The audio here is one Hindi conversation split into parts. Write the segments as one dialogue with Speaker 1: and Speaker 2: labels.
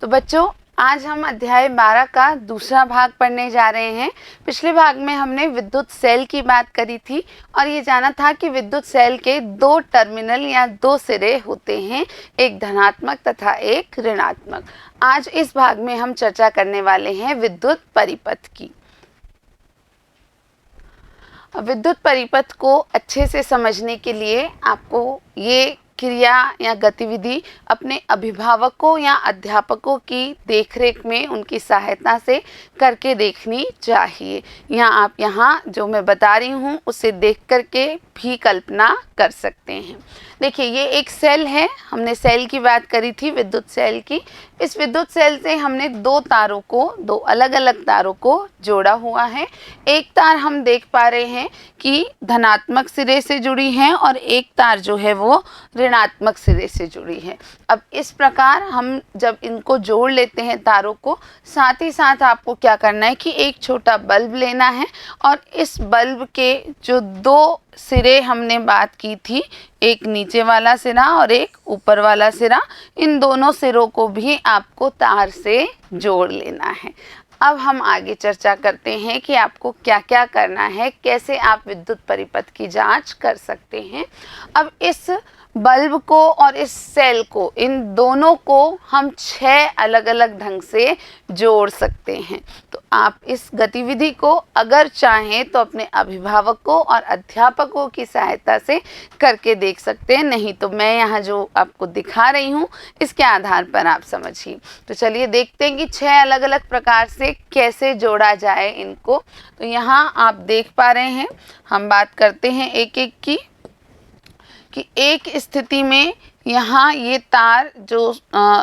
Speaker 1: तो बच्चों, आज हम अध्याय 12 का दूसरा भाग पढ़ने जा रहे हैं। पिछले भाग में हमने विद्युत सेल की बात करी थी और ये जाना था कि विद्युत सेल के दो टर्मिनल या दो सिरे होते हैं, एक धनात्मक तथा एक ऋणात्मक। आज इस भाग में हम चर्चा करने वाले हैं विद्युत परिपथ की। विद्युत परिपथ को अच्छे से समझने के लिए आपको ये क्रिया या गतिविधि अपने अभिभावकों या अध्यापकों की देखरेख में उनकी सहायता से करके देखनी चाहिए। यहाँ जो मैं बता रही हूँ उसे देख करके भी कल्पना कर सकते हैं। देखिए, ये एक सेल है। हमने सेल की बात करी थी, विद्युत सेल की। इस विद्युत सेल से हमने दो अलग अलग तारों को जोड़ा हुआ है। एक तार हम देख पा रहे हैं कि धनात्मक सिरे से जुड़ी है और एक तार जो है वो ऋणात्मक सिरे से जुड़ी है। अब इस प्रकार हम जब इनको जोड़ लेते हैं तारों को, साथ ही साथ आपको क्या करना है कि एक छोटा बल्ब लेना है और इस बल्ब के जो दो सिरे हमने बात की थी, एक नीचे वाला सिरा और एक ऊपर वाला सिरा, इन दोनों सिरों को भी आपको तार से जोड़ लेना है। अब हम आगे चर्चा करते हैं कि आपको क्या क्या करना है, कैसे आप विद्युत परिपथ की जांच कर सकते हैं। अब इस बल्ब को और इस सेल को, इन दोनों को हम 6 अलग अलग ढंग से जोड़ सकते हैं। तो आप इस गतिविधि को अगर चाहें तो अपने अभिभावकों और अध्यापकों की सहायता से करके देख सकते हैं, नहीं तो मैं यहाँ जो आपको दिखा रही हूँ इसके आधार पर आप समझिए। तो चलिए देखते हैं कि 6 अलग अलग प्रकार से कैसे जोड़ा जाए इनको। तो यहाँ आप देख पा रहे हैं, हम बात करते हैं एक एक की, कि एक स्थिति में यहाँ ये तार जो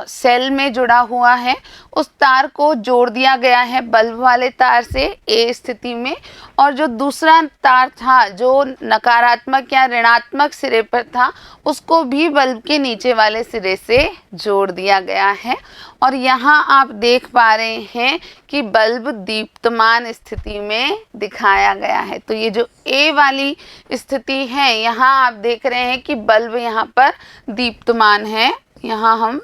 Speaker 1: सेल में जुड़ा हुआ है उस तार को जोड़ दिया गया है बल्ब वाले तार से ए स्थिति में, और जो दूसरा तार था जो नकारात्मक या ऋणात्मक सिरे पर था उसको भी बल्ब के नीचे वाले सिरे से जोड़ दिया गया है। और यहाँ आप देख पा रहे हैं कि बल्ब दीप्तमान स्थिति में दिखाया गया है। तो ये जो ए वाली स्थिति है, यहाँ आप देख रहे हैं कि बल्ब यहाँ पर दीप्तमान है। यहाँ हम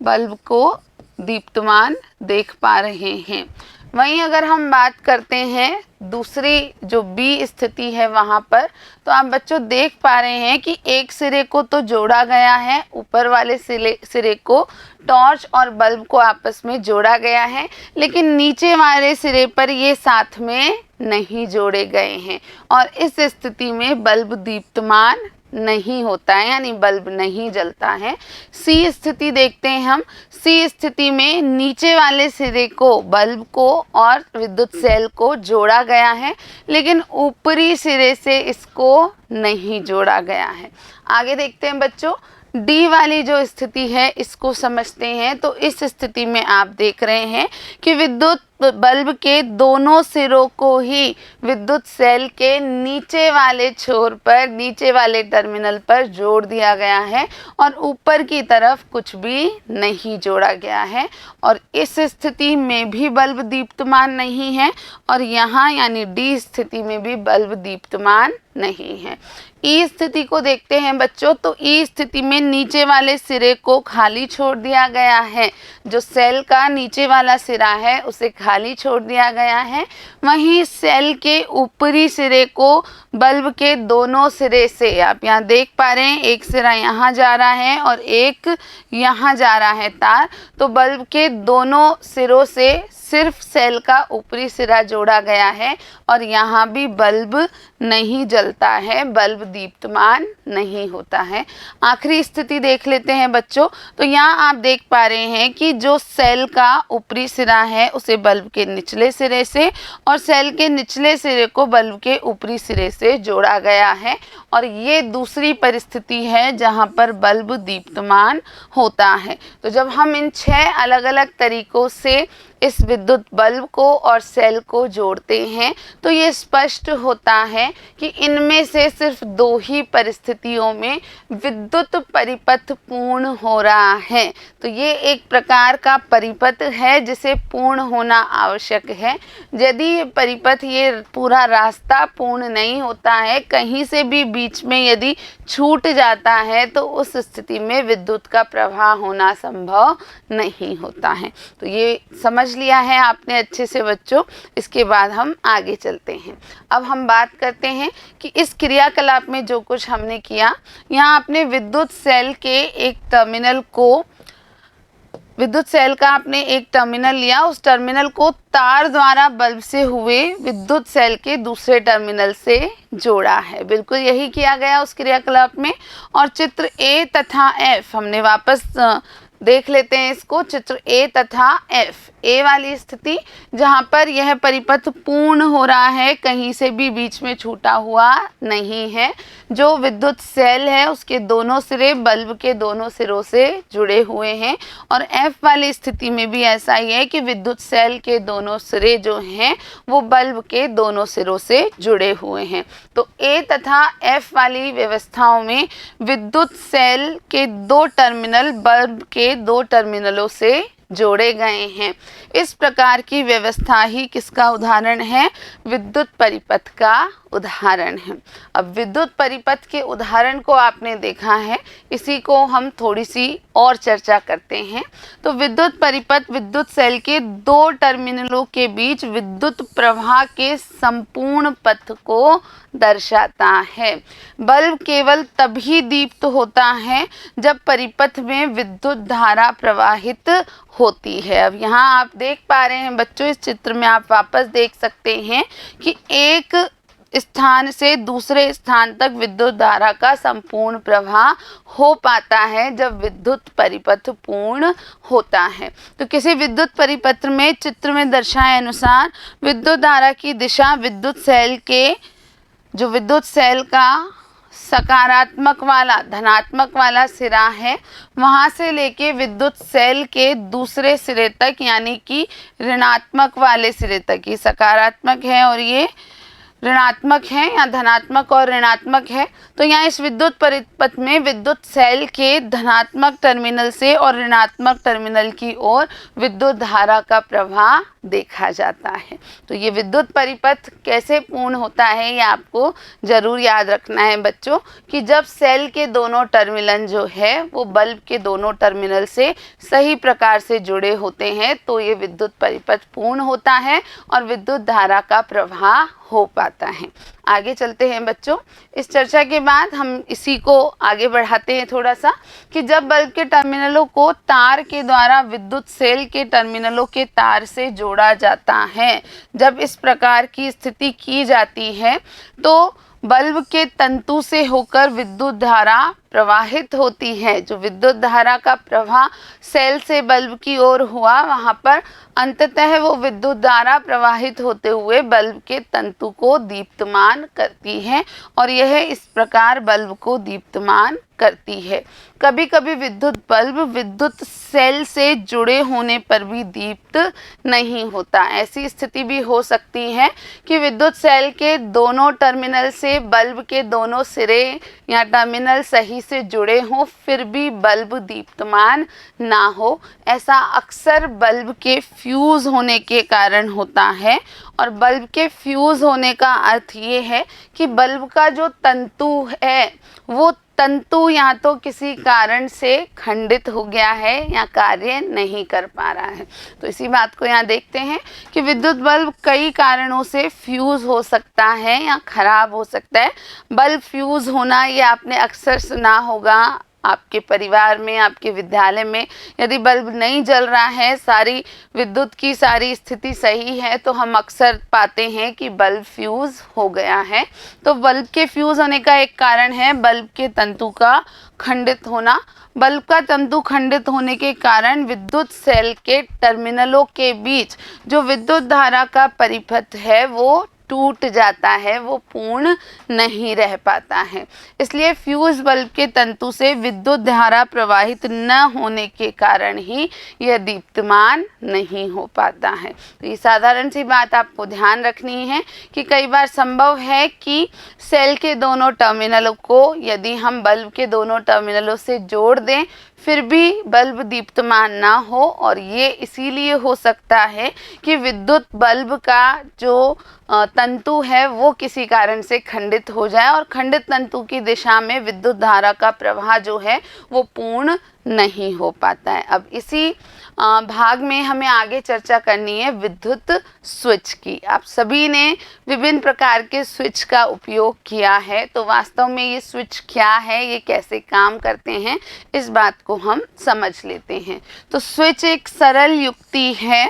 Speaker 1: बल्ब को दीप्तमान देख पा रहे हैं। वहीं अगर हम बात करते हैं दूसरी जो बी स्थिति है वहाँ पर, तो आप बच्चों देख पा रहे हैं कि एक सिरे को तो जोड़ा गया है, ऊपर वाले सिरे को टॉर्च और बल्ब को आपस में जोड़ा गया है, लेकिन नीचे वाले सिरे पर ये साथ में नहीं जोड़े गए हैं और इस स्थिति में बल्ब दीप्तमान नहीं होता है, यानी बल्ब नहीं जलता है। सी स्थिति देखते हैं हम। सी स्थिति में नीचे वाले सिरे को, बल्ब को और विद्युत सेल को जोड़ा गया है, लेकिन ऊपरी सिरे से इसको नहीं जोड़ा गया है। आगे देखते हैं बच्चों, डी वाली जो स्थिति है इसको समझते हैं। तो इस स्थिति में आप देख रहे हैं कि विद्युत बल्ब के दोनों सिरों को ही विद्युत सेल के नीचे वाले छोर पर, नीचे वाले टर्मिनल पर जोड़ दिया गया है और ऊपर की तरफ कुछ भी नहीं जोड़ा गया है। और इस स्थिति में भी बल्ब दीप्तमान नहीं है और यहाँ यानी डी स्थिति में भी बल्ब दीप्तमान नहीं है। ई स्थिति को देखते हैं बच्चों। तो ई स्थिति में नीचे वाले सिरे को खाली छोड़ दिया गया है, जो सेल का नीचे वाला सिरा है उसे खाली छोड़ दिया गया है। वहीं सेल के ऊपरी सिरे को बल्ब के दोनों सिरे से, आप यहाँ देख पा रहे हैं, एक सिरा यहाँ जा रहा है और एक यहाँ जा रहा है तार। तो बल्ब के दोनों सिरों से सिर्फ सेल का ऊपरी सिरा जोड़ा गया है और यहाँ भी बल्ब नहीं जलता है, बल्ब दीप्तमान नहीं होता है। आखिरी स्थिति देख लेते हैं बच्चों। तो यहाँ आप देख पा रहे हैं कि जो सेल का ऊपरी सिरा है उसे बल्ब के निचले सिरे से और सेल के निचले सिरे को बल्ब के ऊपरी सिरे से जोड़ा गया है, और ये दूसरी परिस्थिति है जहाँ पर बल्ब दीप्तमान होता है। तो जब हम इन 6 अलग अलग तरीकों से इस विद्युत बल्ब को और सेल को जोड़ते हैं तो ये स्पष्ट होता है कि इनमें से सिर्फ 2 ही परिस्थितियों में विद्युत परिपथ पूर्ण हो रहा है। तो ये एक प्रकार का परिपथ है जिसे पूर्ण होना आवश्यक है। यदि ये परिपथ, ये पूरा रास्ता पूर्ण नहीं होता है, कहीं से भी बीच में यदि छूट जाता है, तो उस स्थिति में विद्युत का प्रवाह होना संभव नहीं होता है। तो ये समझ लिया है आपने अच्छे से बच्चों। इसके बाद हम आगे चलते हैं। अब हम बात करते हैं कि इस क्रियाकलाप में जो कुछ हमने किया, यहाँ आपने विद्युत सेल के एक टर्मिनल को, विद्युत सेल का आपने एक टर्मिनल लिया, उस टर्मिनल को तार द्वारा बल्ब से हुए विद्युत सेल के दूसरे टर्मिनल से जोड़ा है। बिल्कुल यही किया गया उस क्रियाकलाप में। और चित्र ए तथा एफ हमने वापस देख लेते हैं इसको। चित्र ए तथा एफ, ए वाली स्थिति जहाँ पर यह परिपथ पूर्ण हो रहा है, कहीं से भी बीच में छूटा हुआ नहीं है, जो विद्युत सेल है उसके दोनों सिरे बल्ब के दोनों सिरों से जुड़े हुए हैं। और एफ वाली स्थिति में भी ऐसा ही है कि विद्युत सेल के दोनों सिरे जो हैं वो बल्ब के दोनों सिरों से जुड़े हुए हैं। तो ए तथा एफ वाली व्यवस्थाओं में विद्युत सेल के दो टर्मिनल बल्ब के दो टर्मिनलों से जोड़े गए हैं। इस प्रकार की व्यवस्था ही किसका उदाहरण है? विद्युत परिपथ का उदाहरण है। अब विद्युत परिपथ के उदाहरण को आपने देखा है, इसी को हम थोड़ी सी और चर्चा करते हैं। तो विद्युत परिपथ विद्युत सेल के दो टर्मिनलों के बीच विद्युत प्रवाह के संपूर्ण पथ को दर्शाता है। बल्ब केवल तभी दीप्त होता है जब परिपथ में विद्युत धारा प्रवाहित होती है। अब यहाँ आप देख पा रहे हैं बच्चों, इस चित्र में आप वापस देख सकते हैं कि एक स्थान से दूसरे स्थान तक विद्युत धारा का संपूर्ण प्रवाह हो पाता है जब विद्युत परिपथ पूर्ण होता है। तो किसी विद्युत परिपथ में चित्र में दर्शाए अनुसार विद्युत धारा की दिशा विद्युत सेल के, जो विद्युत सेल का सकारात्मक वाला धनात्मक वाला सिरा है, वहाँ से लेके विद्युत सेल के दूसरे सिरे तक, यानी कि ऋणात्मक वाले सिरे तक, ये सकारात्मक है और ये ऋणात्मक है, या धनात्मक और ऋणात्मक है। तो यहाँ इस विद्युत परिपथ में विद्युत सेल के धनात्मक टर्मिनल से और ऋणात्मक टर्मिनल की ओर विद्युत धारा का प्रवाह देखा जाता है। तो ये विद्युत परिपथ कैसे पूर्ण होता है, ये आपको जरूर याद रखना है बच्चों, कि जब सेल के दोनों टर्मिनल जो है वो बल्ब के दोनों टर्मिनल से सही प्रकार से जुड़े होते हैं, तो ये विद्युत परिपथ पूर्ण होता है और विद्युत धारा का प्रवाह हो पाता है। आगे चलते हैं बच्चों। इस चर्चा के बाद हम इसी को आगे बढ़ाते हैं थोड़ा सा, कि जब बल्ब के टर्मिनलों को तार के द्वारा विद्युत सेल के टर्मिनलों के तार से जोड़ा जाता है, जब इस प्रकार की स्थिति की जाती है तो बल्ब के तंतु से होकर विद्युत धारा प्रवाहित होती है। जो विद्युत धारा का प्रवाह सेल से बल्ब की ओर हुआ, वहाँ पर अंततः वो विद्युत धारा प्रवाहित होते हुए बल्ब के तंतु को दीप्तमान करती है और यह इस प्रकार बल्ब को दीप्तमान करती है। कभी कभी विद्युत बल्ब विद्युत सेल से जुड़े होने पर भी दीप्त नहीं होता। ऐसी स्थिति भी हो सकती है कि विद्युत सेल के दोनों टर्मिनल से बल्ब के दोनों सिरे या टर्मिनल सही से जुड़े हों, फिर भी बल्ब दीप्तमान ना हो। ऐसा अक्सर बल्ब के फ्यूज़ होने के कारण होता है। और बल्ब के फ्यूज़ होने का अर्थ ये है कि बल्ब का जो तंतु है वो तंतु या तो किसी कारण से खंडित हो गया है या कार्य नहीं कर पा रहा है। तो इसी बात को यहाँ देखते हैं कि विद्युत बल्ब कई कारणों से फ्यूज़ हो सकता है या खराब हो सकता है। बल्ब फ्यूज़ होना ये आपने अक्सर सुना होगा आपके परिवार में, आपके विद्यालय में। यदि बल्ब नहीं जल रहा है, सारी विद्युत की सारी स्थिति सही है, तो हम अक्सर पाते हैं कि बल्ब फ्यूज़ हो गया है। तो बल्ब के फ्यूज़ होने का एक कारण है बल्ब के तंतु का खंडित होना। बल्ब का तंतु खंडित होने के कारण विद्युत सेल के टर्मिनलों के बीच जो विद्युत धारा का परिपथ है वो टूट जाता है, वो पूर्ण नहीं रह पाता है। इसलिए फ्यूज बल्ब के तंतु से विद्युत धारा प्रवाहित न होने के कारण ही यह दीप्तमान नहीं हो पाता है। तो ये साधारण सी बात आपको ध्यान रखनी है कि कई बार संभव है कि सेल के दोनों टर्मिनलों को यदि हम बल्ब के दोनों टर्मिनलों से जोड़ दें, फिर भी बल्ब दीप्तमान ना हो, और ये इसीलिए हो सकता है कि विद्युत बल्ब का जो तंतु है वो किसी कारण से खंडित हो जाए, और खंडित तंतु की दिशा में विद्युत धारा का प्रवाह जो है वो पूर्ण नहीं हो पाता है। अब इसी भाग में हमें आगे चर्चा करनी है विद्युत स्विच की। आप सभी ने विभिन्न प्रकार के स्विच का उपयोग किया है, तो वास्तव में ये स्विच क्या है, ये कैसे काम करते हैं, इस बात को हम समझ लेते हैं। तो स्विच एक सरल युक्ति है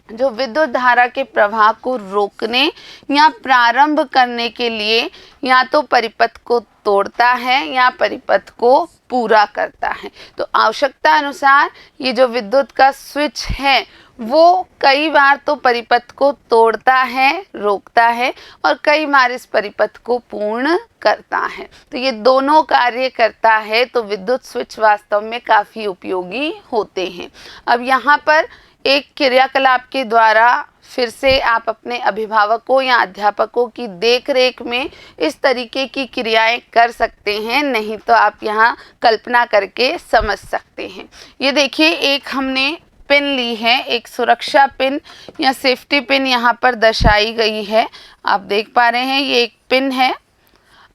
Speaker 1: जो विद्युत धारा के प्रवाह को रोकने या प्रारंभ करने के लिए या तो परिपथ को तोड़ता है या परिपथ को पूरा करता है। तो आवश्यकता अनुसार ये जो विद्युत का स्विच है वो कई बार तो परिपथ को तोड़ता है, रोकता है, और कई बार इस परिपथ को पूर्ण करता है। तो ये दोनों कार्य करता है, तो विद्युत स्विच वास्तव में काफ़ी उपयोगी होते हैं। अब यहाँ पर एक क्रियाकलाप के द्वारा फिर से आप अपने अभिभावकों या अध्यापकों की देखरेख में इस तरीके की क्रियाएं कर सकते हैं, नहीं तो आप यहाँ कल्पना करके समझ सकते हैं। ये देखिए, एक हमने पिन ली है, एक सुरक्षा पिन या सेफ्टी पिन यहाँ पर दर्शाई गई है। आप देख पा रहे हैं ये एक पिन है।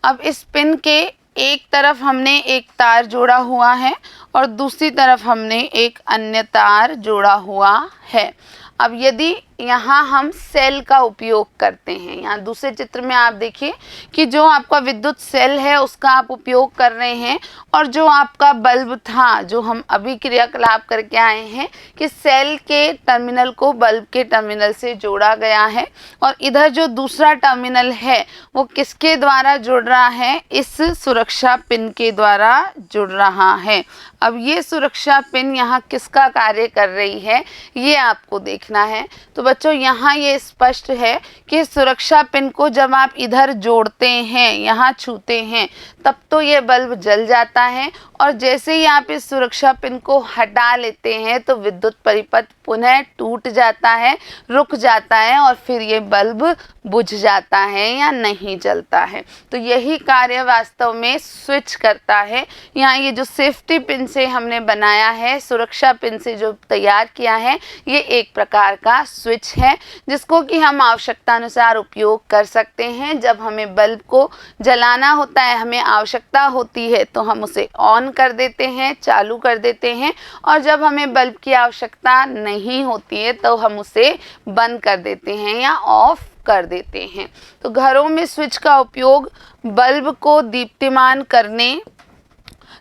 Speaker 1: अब इस पिन के एक तरफ हमने एक तार जोड़ा हुआ है और दूसरी तरफ हमने एक अन्य तार जोड़ा हुआ है। अब यदि यहाँ हम सेल का उपयोग करते हैं, यहाँ दूसरे चित्र में आप देखिए कि जो आपका विद्युत सेल है उसका आप उपयोग कर रहे हैं, और जो आपका बल्ब था, जो हम अभी क्रियाकलाप करके आए हैं कि सेल के टर्मिनल को बल्ब के टर्मिनल से जोड़ा गया है, और इधर जो दूसरा टर्मिनल है वो किसके द्वारा जुड़ रहा है, इस सुरक्षा पिन के द्वारा जुड़ रहा है। अब ये सुरक्षा पिन यहाँ किसका कार्य कर रही है ये आपको देखना है। तो बच्चों, यहाँ ये स्पष्ट है कि सुरक्षा पिन को जब आप इधर जोड़ते हैं, यहाँ छूते हैं, तब तो ये बल्ब जल जाता है, और जैसे ही आप इस सुरक्षा पिन को हटा लेते हैं तो विद्युत परिपथ पुनः टूट जाता है, रुक जाता है, और फिर ये बल्ब बुझ जाता है या नहीं जलता है। तो यही कार्य वास्तव में स्विच करता है। यहाँ ये जो सेफ्टी पिन से हमने बनाया है, सुरक्षा पिन से जो तैयार किया है, ये एक प्रकार का स्विच है जिसको कि हम आवश्यकता अनुसार उपयोग कर सकते हैं। जब हमें बल्ब को जलाना होता है, हमें आवश्यकता होती है, तो हम उसे ऑन कर देते हैं, चालू कर देते हैं, और जब हमें बल्ब की आवश्यकता नहीं होती है तो हम उसे बंद कर देते हैं या ऑफ कर देते हैं। तो घरों में स्विच का उपयोग बल्ब को दीप्तिमान करने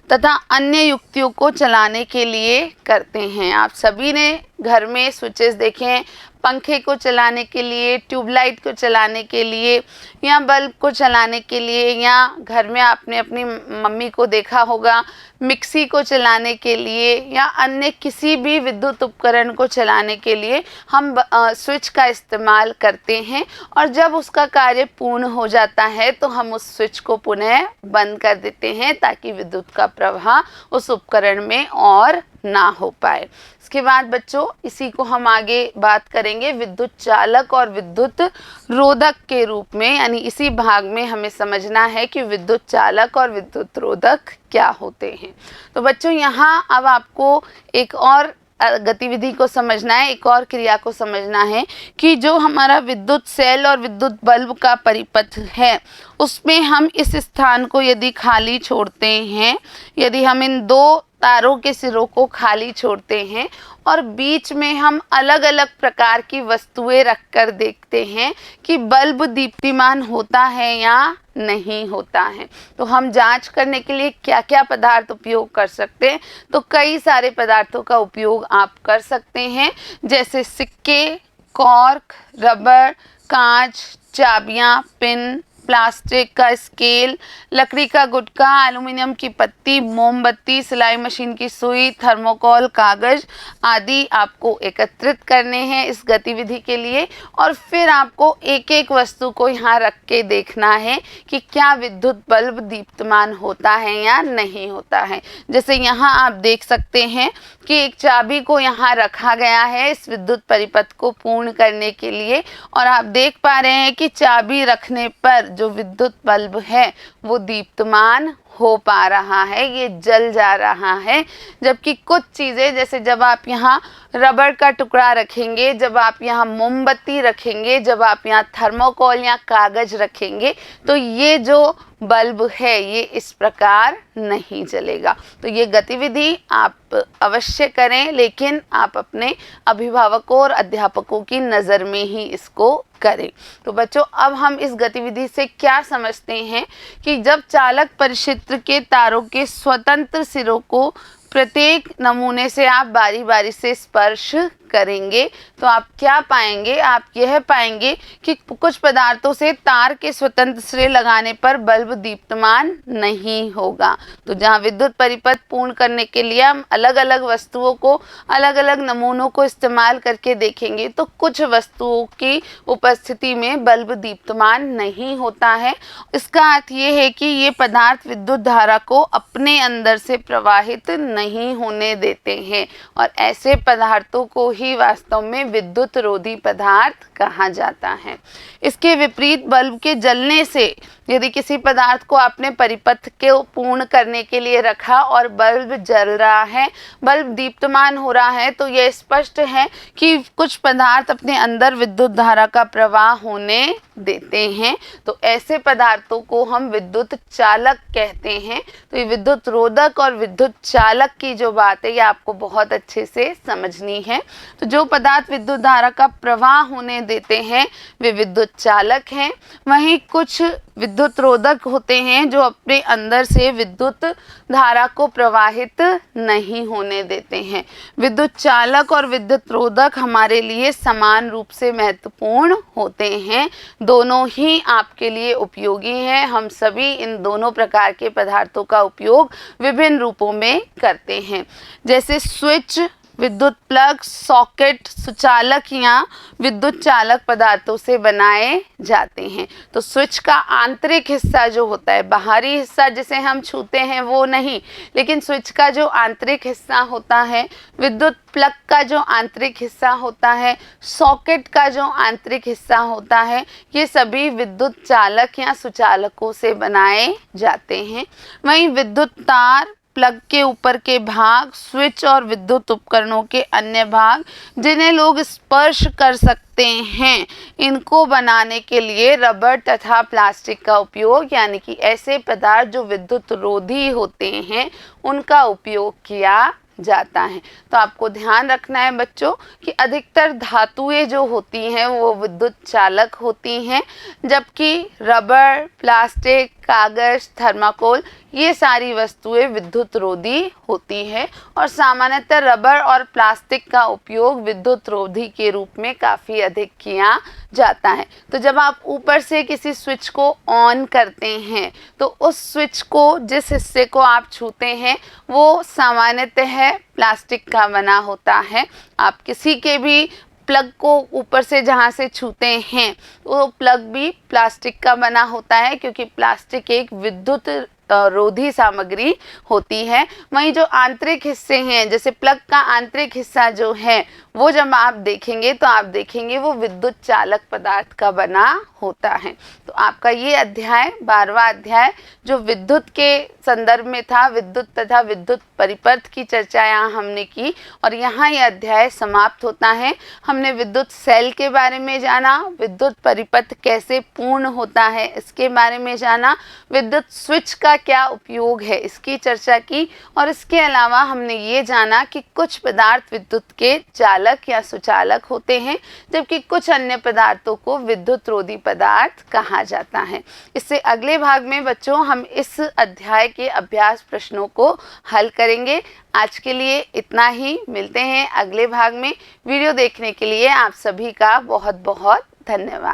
Speaker 1: तथा अन्य युक्तियों को चलाने के लिए करते हैं। आप सभी ने घर में स्विचेस देखे हैं, पंखे को चलाने के लिए, ट्यूबलाइट को चलाने के लिए, या बल्ब को चलाने के लिए, या घर में आपने अपनी मम्मी को देखा होगा मिक्सी को चलाने के लिए, या अन्य किसी भी विद्युत उपकरण को चलाने के लिए हम स्विच का इस्तेमाल करते हैं, और जब उसका कार्य पूर्ण हो जाता है तो हम उस स्विच को पुनः बंद कर देते हैं ताकि विद्युत का प्रवाह उस उपकरण में और ना हो पाए। इसके बाद बच्चों, इसी को हम आगे बात करेंगे विद्युत चालक और विद्युत रोधक के रूप में, यानी इसी भाग में हमें समझना है कि विद्युत चालक और विद्युत रोधक क्या होते हैं। तो बच्चों, यहाँ अब आपको एक और गतिविधि को समझना है, एक और क्रिया को समझना है कि जो हमारा विद्युत सेल और विद्युत बल्ब का परिपथ है उसमें हम इस स्थान को यदि खाली छोड़ते हैं, यदि हम इन दो तारों के सिरों को खाली छोड़ते हैं और बीच में हम अलग अलग प्रकार की वस्तुएं रखकर देखते हैं कि बल्ब दीप्तिमान होता है या नहीं होता है, तो हम जांच करने के लिए क्या क्या पदार्थ उपयोग कर सकते हैं। तो कई सारे पदार्थों का उपयोग आप कर सकते हैं, जैसे सिक्के, कॉर्क, रबर, कांच, चाबियां, पिन, प्लास्टिक का स्केल, लकड़ी का गुटका, एल्युमिनियम की पत्ती, मोमबत्ती, सिलाई मशीन की सुई, थर्मोकोल, कागज आदि आपको एकत्रित करने हैं इस गतिविधि के लिए, और फिर आपको एक एक वस्तु को यहाँ रख के देखना है कि क्या विद्युत बल्ब दीप्तमान होता है या नहीं होता है। जैसे यहाँ आप देख सकते हैं कि एक चाबी को यहाँ रखा गया है इस विद्युत परिपथ को पूर्ण करने के लिए, और आप देख पा रहे हैं कि चाबी रखने पर जो विद्युत बल्ब है वो दीप्तमान हो पा रहा है, ये जल जा रहा है। जबकि कुछ चीज़ें, जैसे जब आप यहाँ रबड़ का टुकड़ा रखेंगे, जब आप यहाँ मोमबत्ती रखेंगे, जब आप यहाँ थर्मोकोल या कागज रखेंगे, तो ये जो बल्ब है ये इस प्रकार नहीं जलेगा। तो ये गतिविधि आप अवश्य करें, लेकिन आप अपने अभिभावकों और अध्यापकों की नज़र में ही इसको करें। तो बच्चों, अब हम इस गतिविधि से क्या समझते हैं कि जब चालक परिक्षेत्र के तारों के स्वतंत्र सिरों को प्रत्येक नमूने से आप बारी बारी से स्पर्श करेंगे, तो आप क्या पाएंगे? आप यह पाएंगे कि कुछ पदार्थों से तार के स्वतंत्र सिरे लगाने पर बल्ब दीप्तमान नहीं होगा। तो जहां विद्युत परिपथ पूर्ण करने के लिए हम अलग अलग वस्तुओं को, अलग अलग नमूनों को इस्तेमाल करके देखेंगे, तो कुछ वस्तुओं की उपस्थिति में बल्ब दीप्तमान नहीं होता है। इसका अर्थ ये है कि ये पदार्थ विद्युत धारा को अपने अंदर से प्रवाहित नहीं होने देते हैं, और ऐसे पदार्थों को ही वास्तव में विद्युत रोधी पदार्थ कहा जाता है। इसके विपरीत बल्ब के जलने से, यदि किसी पदार्थ को आपने परिपथ को पूर्ण करने के लिए रखा और बल्ब जल रहा है, बल्ब दीप्तमान हो रहा है, तो यह स्पष्ट है कि कुछ पदार्थ अपने अंदर विद्युत धारा का प्रवाह होने देते हैं। तो ऐसे पदार्थों को हम विद्युत चालक कहते हैं। तो ये विद्युत रोधक और विद्युत चालक की जो बात है, ये आपको बहुत अच्छे से समझनी है। तो जो पदार्थ विद्युत धारा का प्रवाह होने देते हैं वे विद्युत चालक हैं। वहीं कुछ विद्युत रोधक होते हैं जो अपने अंदर से विद्युत धारा को प्रवाहित नहीं होने देते हैं। विद्युत चालक और विद्युत रोधक हमारे लिए समान रूप से महत्वपूर्ण होते हैं। दोनों ही आपके लिए उपयोगी हैं। हम सभी इन दोनों प्रकार के पदार्थों का उपयोग विभिन्न रूपों में करते हैं। जैसे स्विच, विद्युत प्लग, सॉकेट सुचालक या विद्युत चालक पदार्थों से बनाए जाते हैं। तो स्विच का आंतरिक हिस्सा जो होता है, बाहरी हिस्सा जिसे हम छूते हैं वो नहीं, लेकिन स्विच का जो आंतरिक हिस्सा होता है, विद्युत प्लग का जो आंतरिक हिस्सा होता है, सॉकेट का जो आंतरिक हिस्सा होता है, ये सभी विद्युत चालक या सुचालकों से बनाए जाते हैं। वहीं विद्युत तार, प्लग के ऊपर के भाग, स्विच और विद्युत उपकरणों के अन्य भाग जिन्हें लोग स्पर्श कर सकते हैं, इनको बनाने के लिए रबर तथा प्लास्टिक का उपयोग, यानी कि ऐसे पदार्थ जो विद्युत रोधी होते हैं, उनका उपयोग किया जाता है। तो आपको ध्यान रखना है बच्चों कि अधिकतर धातुएं जो होती हैं वो विद्युत चालक होती हैं, जबकि रबर, प्लास्टिक, कागज, थर्माकोल, ये सारी वस्तुएं विद्युत रोधी होती है। और सामान्यतः रबर और प्लास्टिक का उपयोग विद्युत रोधी के रूप में काफ़ी अधिक किया जाता है। तो जब आप ऊपर से किसी स्विच को ऑन करते हैं, तो उस स्विच को, जिस हिस्से को आप छूते हैं, वो सामान्यतः प्लास्टिक का बना होता है। आप किसी के भी प्लग को ऊपर से जहाँ से छूते हैं, वो प्लग भी प्लास्टिक का बना होता है, क्योंकि प्लास्टिक एक विद्युत रोधी सामग्री होती है। वहीं जो आंतरिक हिस्से हैं, जैसे प्लग का आंतरिक हिस्सा जो है, वो जब आप देखेंगे तो आप देखेंगे वो विद्युत चालक पदार्थ का बना होता है। तो आपका ये अध्याय, 12वां अध्याय, जो विद्युत के संदर्भ में था, विद्युत तथा विद्युत परिपथ की चर्चा यहाँ हमने की, और यहाँ ये अध्याय समाप्त होता है। हमने विद्युत सेल के बारे में जाना, विद्युत परिपथ कैसे पूर्ण होता है इसके बारे में जाना, विद्युत स्विच का क्या उपयोग है इसकी चर्चा की, और इसके अलावा हमने ये जाना कि कुछ पदार्थ विद्युत के चालक या सुचालक होते हैं, जबकि कुछ अन्य पदार्थों को विद्युत रोधी पदार्थ कहा जाता है। इससे अगले भाग में बच्चों हम इस अध्याय के अभ्यास प्रश्नों को हल करेंगे। आज के लिए इतना ही, मिलते हैं अगले भाग में। वीडियो देखने के लिए आप सभी का बहुत बहुत धन्यवाद।